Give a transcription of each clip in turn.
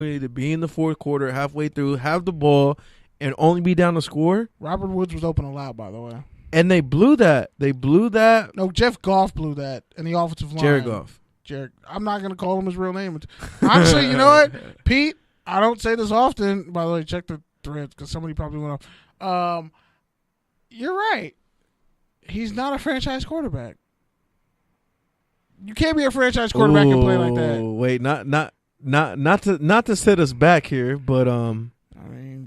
to be in the fourth quarter, halfway through, have the ball, and only be down to score. Robert Woods was open a lot, by the way. And they blew that. No, Jeff Goff blew that in the offensive line. Jared Goff. I'm not going to call him his real name. Honestly, you know what? Pete, I don't say this often. By the way, check the threads because somebody probably went off. You're right. He's not a franchise quarterback. You can't be a franchise quarterback and play like that. Wait, not to set us back here, but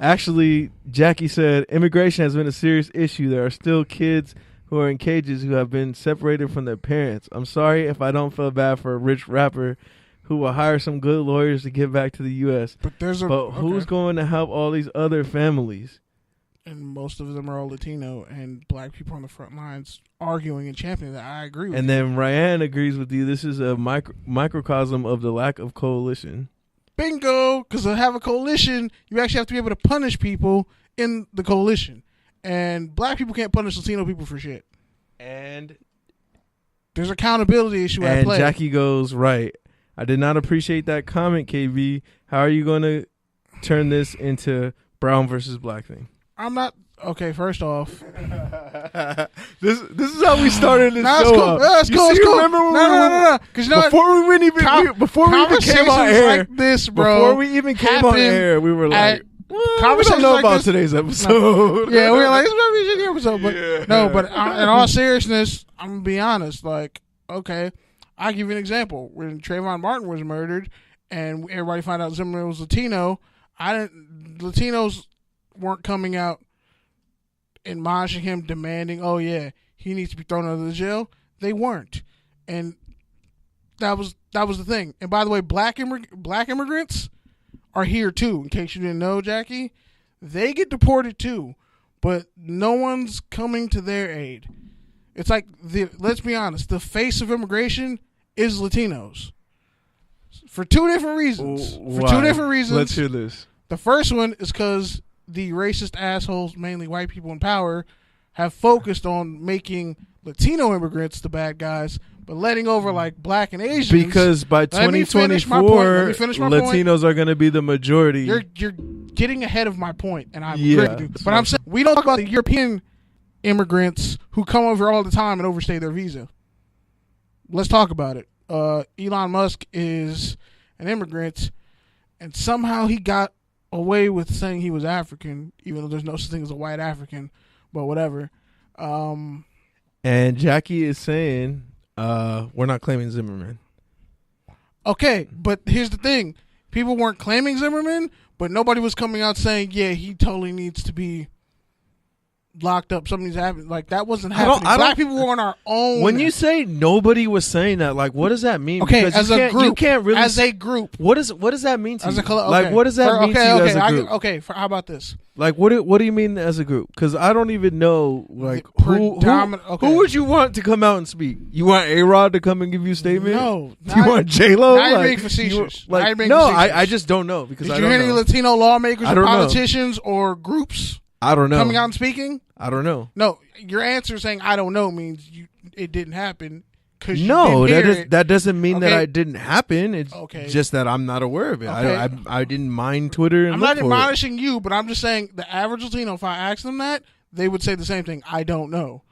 actually, Jackie said immigration has been a serious issue. There are still kids who are in cages who have been separated from their parents. I'm sorry if I don't feel bad for a rich rapper who will hire some good lawyers to get back to the U.S. But who's going to help all these other families? And most of them are all Latino and black people on the front lines arguing and championing that. I agree with and then Ryan agrees with you. This is a microcosm of the lack of coalition. Bingo! Because to have a coalition, you actually have to be able to punish people in the coalition. And black people can't punish Latino people for shit. And there's accountability issue at play. And Jackie goes, right. I did not appreciate that comment, KB. How are you going to turn this into brown versus black thing? I'm not. Okay, first off. This is how we started this show. Cool. That's cool. It's cool. Remember when no. Because you know before we even came on air, like this, bro. Before we even came on air, we were like, we don't know about today's episode. No. Yeah, we were like, this might be a shitty episode. But no, but in all seriousness, I'm going to be honest. Like, okay, I'll give you an example. When Trayvon Martin was murdered and everybody found out Zimmerman was Latino, Latinos weren't coming out admonishing him, demanding, oh yeah, he needs to be thrown out of the jail. They weren't. And that was the thing. And by the way, black immigrants are here too, in case you didn't know, Jackie. They get deported too, but no one's coming to their aid. It's like, let's be honest, the face of immigration is Latinos. For two different reasons. Let's hear this. The first one is because the racist assholes, mainly white people in power, have focused on making Latino immigrants the bad guys, but letting over like black and Asians. Because by 2024, Latinos are going to be the majority. You're getting ahead of my point, and I agree with you. But I'm saying we don't talk about the European immigrants who come over all the time and overstay their visa. Let's talk about it. Elon Musk is an immigrant, and somehow he got away with saying he was African, even though there's no such thing as a white African, but whatever. And Jackie is saying we're not claiming Zimmerman. Okay, but here's the thing. People weren't claiming Zimmerman, but nobody was coming out saying, yeah, he totally needs to be locked up. Something's happening. Like, that wasn't happening. Black people were on our own. When you say nobody was saying that, like, what does that mean? Okay, because as a group. You can't really. As a group. What does that mean to you? Okay. Like, what does that mean to you as a group? How about this? Like, what do you mean as a group? Because I don't even know, like, who would you want to come out and speak? You want A-Rod to come and give you a statement? No. You want J-Lo? Now you're being facetious. I just don't know. Because Did you hear any Latino lawmakers or politicians or groups? I don't know. Coming out and speaking? I don't know. No, your answer saying I don't know means it didn't happen. That doesn't mean that it didn't happen. It's just that I'm not aware of it. Okay. I didn't mind Twitter. And I'm not admonishing you, but I'm just saying the average Latino, if I asked them that, they would say the same thing. I don't know.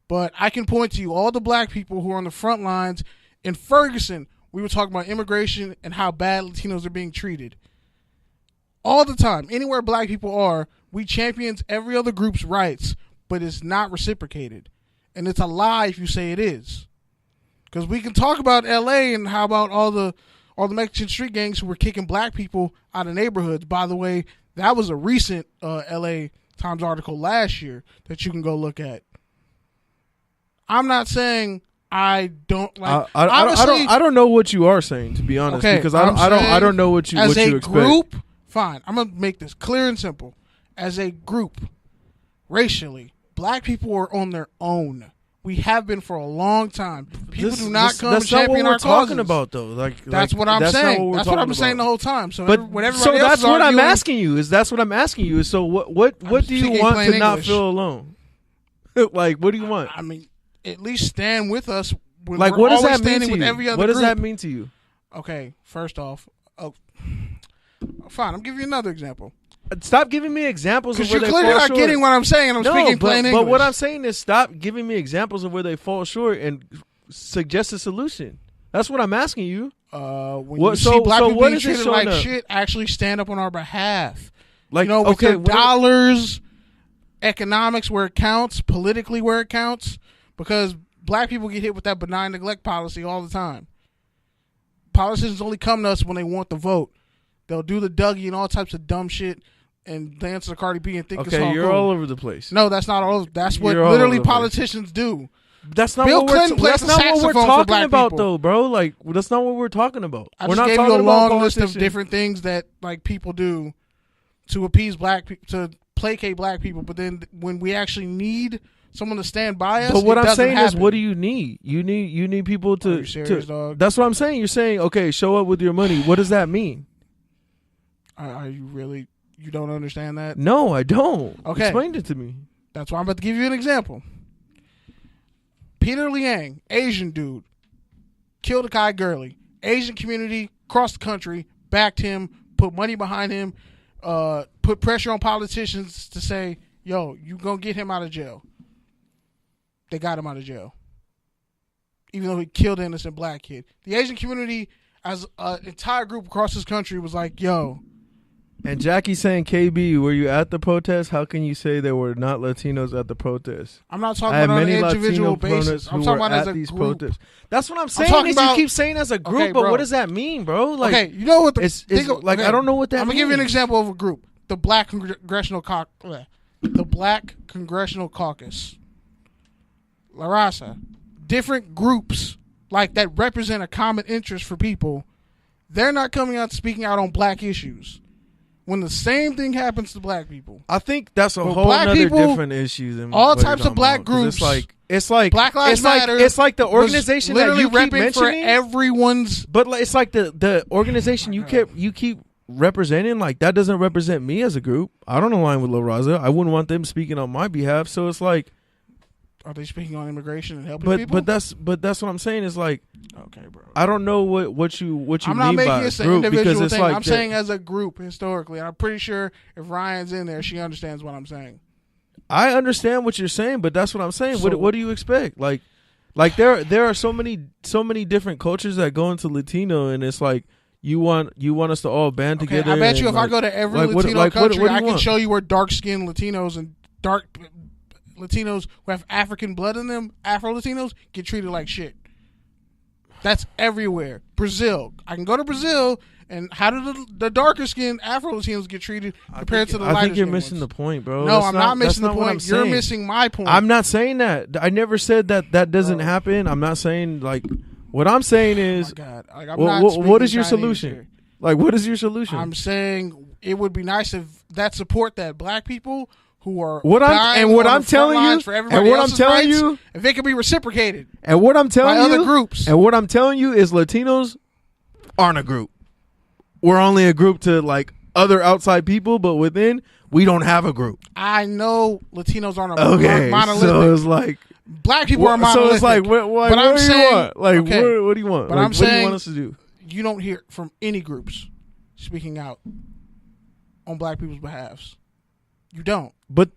But I can point to you all the black people who are on the front lines. In Ferguson, we were talking about immigration and how bad Latinos are being treated. All the time. Anywhere black people are, we champions every other group's rights, but it's not reciprocated. And it's a lie if you say it is. Because we can talk about L.A. and how about all the Mexican street gangs who were kicking black people out of neighborhoods. By the way, that was a recent L.A. Times article last year that you can go look at. I'm not saying I don't like. I don't know what you are saying, to be honest, because I don't know what you expect. As a group, fine. I'm gonna make this clear and simple. As a group, racially, black people are on their own. We have been for a long time. People do not come and champion our causes. That's not what we're talking about, though. That's what I'm saying. That's what I'm saying the whole time. So, that's what I'm asking you. So what do you want to not feel alone? Like, what do you want? I mean, at least stand with us. Like, what does that mean to you? What does that mean to you? Okay, first off, fine. I'm giving you another example. Stop giving me examples of where they fall short. Because you're clearly not getting what I'm saying, and I'm speaking plain English. But what I'm saying is stop giving me examples of where they fall short and suggest a solution. That's what I'm asking you. When you see black people being treated like shit, actually stand up on our behalf. Like, with your dollars, economics where it counts, politically where it counts, because black people get hit with that benign neglect policy all the time. Politicians only come to us when they want the vote. They'll do the Dougie and all types of dumb shit and dance to Cardi B and think it's all you're cool. all over the place. No, that's not all. That's what literally politicians do. That's not what we're talking about, though, bro. Like, that's not what we're talking about. I just gave you a long list of different things that like people do to appease black people, to placate black people. But then when we actually need someone to stand by us, but what I'm saying is, what do you need? You need people to. Are you serious, dog? That's what I'm saying. You're saying, okay, show up with your money. What does that mean? Are you really? You don't understand that? No, I don't. Okay, explain it to me. That's why I'm about to give you an example. Peter Liang, Asian dude, killed a guy Gurley. Asian community across the country backed him, put money behind him, put pressure on politicians to say, yo, you gonna get him out of jail. They got him out of jail. Even though he killed an innocent black kid. The Asian community as an entire group across this country was like, yo. And Jackie saying, KB, were you at the protest? How can you say there were not Latinos at the protest? I'm not talking about on an individual basis. I'm talking about as a group. Protests. That's what I'm saying. You keep saying as a group, okay, but what does that mean, bro? Like, okay, you know what? I don't know what that means. I'm going to give you an example of a group. The Black Congressional Caucus. La Raza. Different groups like that represent a common interest for people. They're not coming out speaking out on black issues. When the same thing happens to black people, I think that's a whole other different issue than all types of black groups. It's like Black Lives Matter. It's like the organization that you keep mentioning. For everyone's, but it's like the organization you keep representing. Like, that doesn't represent me as a group. I don't align with La Raza. I wouldn't want them speaking on my behalf. So it's like, are they speaking on immigration and helping people? But that's what I'm saying is like, okay, bro. I don't know what you I'm mean not making by it an group, individual because thing. like I'm saying as a group historically. And I'm pretty sure if Ryan's in there, she understands what I'm saying. I understand what you're saying, but that's what I'm saying. So, what do you expect? Like there are so many different cultures that go into Latino, and it's like you want us to all band together. I bet you if I go to every Latino country, I can show you where dark-skinned Latinos and dark Latinos who have African blood in them, Afro-Latinos, get treated like shit. That's everywhere. Brazil. I can go to Brazil, and how do the darker-skinned Afro-Latinos get treated compared to the lighter-skinned ones? I think you're missing the point, bro. No, I'm not missing the point. You're missing my point. I'm not saying that. I never said that doesn't happen. I'm not saying, like, what I'm saying is, oh my God. What is your solution? Like, what is your solution? I'm saying it would be nice if that support that black people who are what I'm telling you, if they could be reciprocated, and what I'm telling you, other groups, and what I'm telling you is Latinos aren't a group. We're only a group to like other outside people, but within we don't have a group. I know Latinos aren't monolithic. So it's like black people are monolithic. So it's like, what do you want? Like, okay, what do you want? But like, I'm saying, what do you want us to do? You don't hear from any groups speaking out on black people's behalves. You don't. But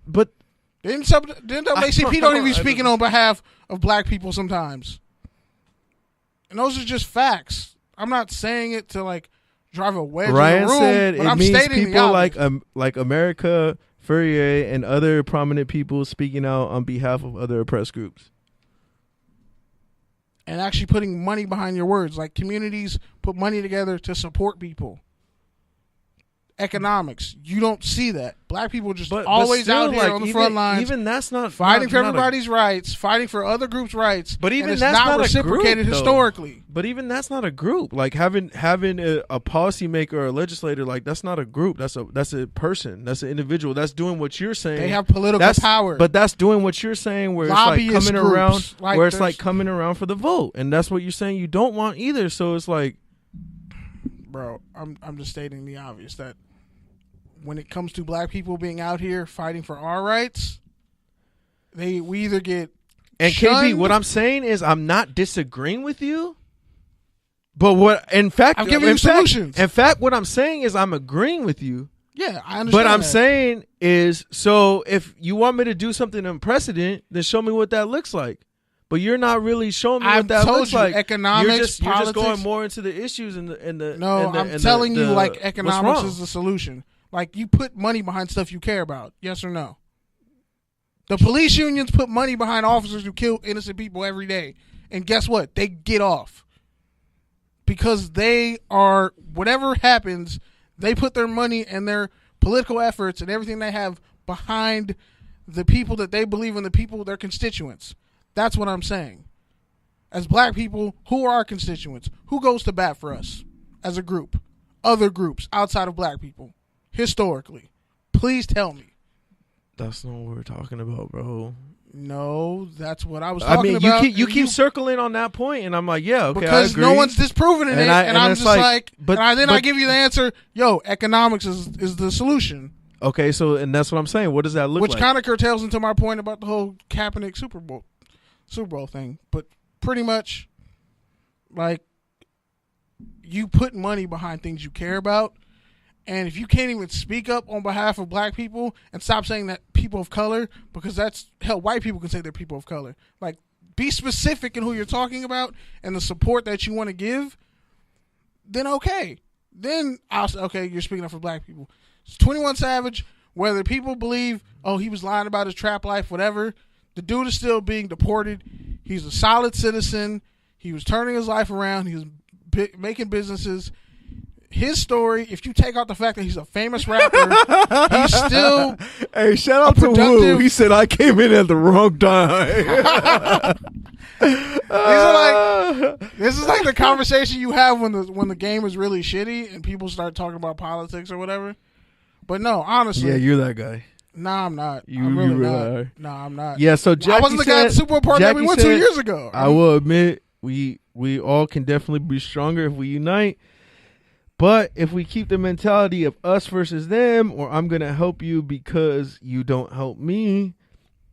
didn't ACP don't even be speaking on behalf of black people sometimes. And those are just facts. I'm not saying it to like drive a wedge Ryan in the room, said but it I'm means stating people like America Fourier and other prominent people speaking out on behalf of other oppressed groups. And actually putting money behind your words. Like communities put money together to support people. Economics. You don't see that. Black people just always out here on the front lines. Even that's not fighting for everybody's rights, fighting for other groups' rights. But even and that's not reciprocated a group, historically. But even that's not a group. Like having a policymaker or a legislator, like that's not a group. That's a person. That's an individual. That's doing what you're saying. They have political power. But that's doing what you're saying, where Lobbyist it's like coming groups, around, where it's like coming around for the vote, and that's what you're saying you don't want either. So it's like, bro, I'm just stating the obvious that when it comes to black people being out here fighting for our rights, we either get and shunned. KB, what I'm saying is I'm not disagreeing with you. But what, in fact, I've given you solutions. In fact, what I'm saying is I'm agreeing with you. Yeah, I understand. But I'm saying is, so if you want me to do something unprecedented, then show me what that looks like. But you're not really showing me what that looks like. Economics, you're just going more into the issues and the. No, I'm telling you, like, economics is the solution. Like, you put money behind stuff you care about. Yes or no? The police unions put money behind officers who kill innocent people every day, and guess what? They get off because they are, whatever happens, they put their money and their political efforts and everything they have behind the people that they believe in, the people, their constituents. That's what I'm saying. As black people, who are our constituents? Who goes to bat for us as a group? Other groups outside of black people, historically. Please tell me. That's not what we're talking about, bro. No, that's what I was talking about. You keep circling on that point, and I'm like, yeah, okay, because I agree. No one's disproving it, and I'm just like, but I give you the answer. Yo, economics is the solution. Okay, so and that's what I'm saying. What does that look like? Which kind of curtails into my point about the whole Kaepernick Super Bowl thing, but pretty much, like, you put money behind things you care about. And if you can't even speak up on behalf of black people and stop saying that people of color, because that's, hell, white people can say they're people of color. Like, be specific in who you're talking about and the support that you want to give, then okay. Then I'll say, okay, you're speaking up for black people. It's 21 Savage, whether people believe, oh, he was lying about his trap life, whatever, the dude is still being deported. He's a solid citizen. He was turning his life around. He was making businesses. His story, if you take out the fact that he's a famous rapper, he's still Hey, shout out to Wu. He said, I came in at the wrong time. This is like the conversation you have when the game is really shitty and people start talking about politics or whatever. But no, honestly. Yeah, you're that guy. Nah, I'm not. I'm really not. Nah, I'm not. Yeah, so Jackie I wasn't the guy at the Super Bowl party that we went 2 years ago. I will admit, we all can definitely be stronger if we unite. But if we keep the mentality of us versus them, or I'm going to help you because you don't help me,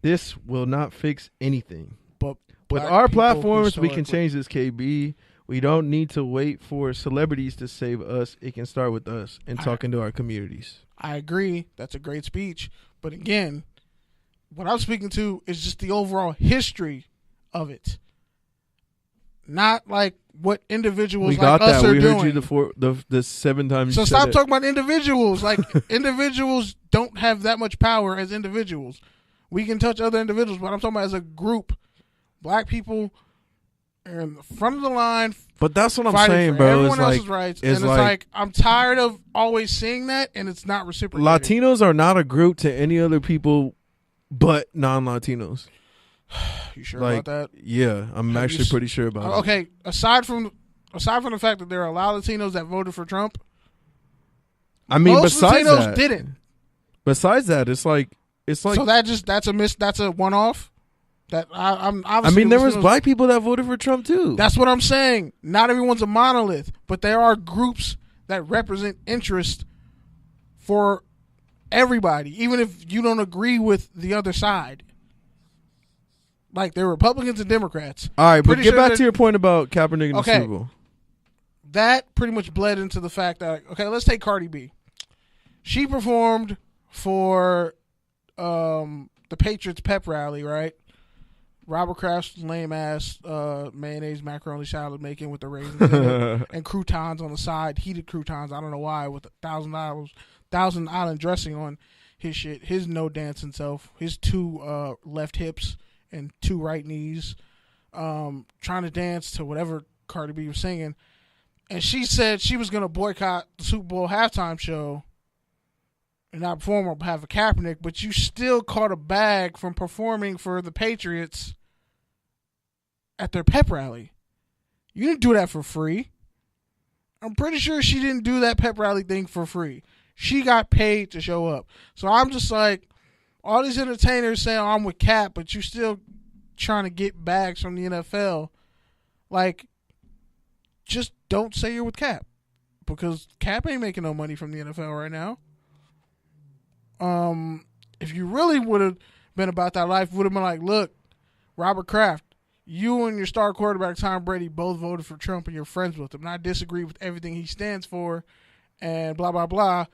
this will not fix anything. But with our platforms, we can change this, KB. We don't need to wait for celebrities to save us. It can start with us and talking to our communities. I agree. That's a great speech. But again, what I'm speaking to is just the overall history of it. Not like what individuals like us are doing. We heard you the 7 times. So stop talking about individuals. Like, individuals don't have that much power as individuals. We can touch other individuals, but I'm talking about as a group. Black people are in the front of the line. But that's what I'm saying, bro. Everyone else's rights. And it's like I'm tired of always seeing that, and it's not reciprocated. Latinos are not a group to any other people but non-Latinos. You sure about that? Yeah, I'm actually pretty sure about it. Okay, aside from the fact that there are a lot of Latinos that voted for Trump, I mean, most besides Latinos that, didn't. Besides that, it's like so that's a one-off. That I'm I mean, there was black people that voted for Trump too. That's what I'm saying. Not everyone's a monolith, but there are groups that represent interest for everybody, even if you don't agree with the other side. Like, they're Republicans and Democrats. All right, but get back to your point about Kaepernick and the Super Bowl. That pretty much bled into the fact that, okay, let's take Cardi B. She performed for the Patriots pep rally, right? Robert Kraft's lame-ass mayonnaise macaroni salad making with the raisins in it, and croutons on the side, heated croutons, I don't know why, with Thousand Island dressing on his shit. His no dancing self, his 2 left hips and 2 right knees, trying to dance to whatever Cardi B was singing. And she said she was going to boycott the Super Bowl halftime show and not perform on behalf of Kaepernick, but you still caught a bag from performing for the Patriots at their pep rally. You didn't do that for free. I'm pretty sure she didn't do that pep rally thing for free. She got paid to show up. So I'm just like, all these entertainers saying, oh, I'm with Cap, but you still trying to get bags from the NFL. Like, just don't say you're with Cap, because Cap ain't making no money from the NFL right now. If you really would have been about that life, would have been like, look, Robert Kraft, you and your star quarterback Tom Brady both voted for Trump and you're friends with him, and I disagree with everything he stands for, and blah blah blah.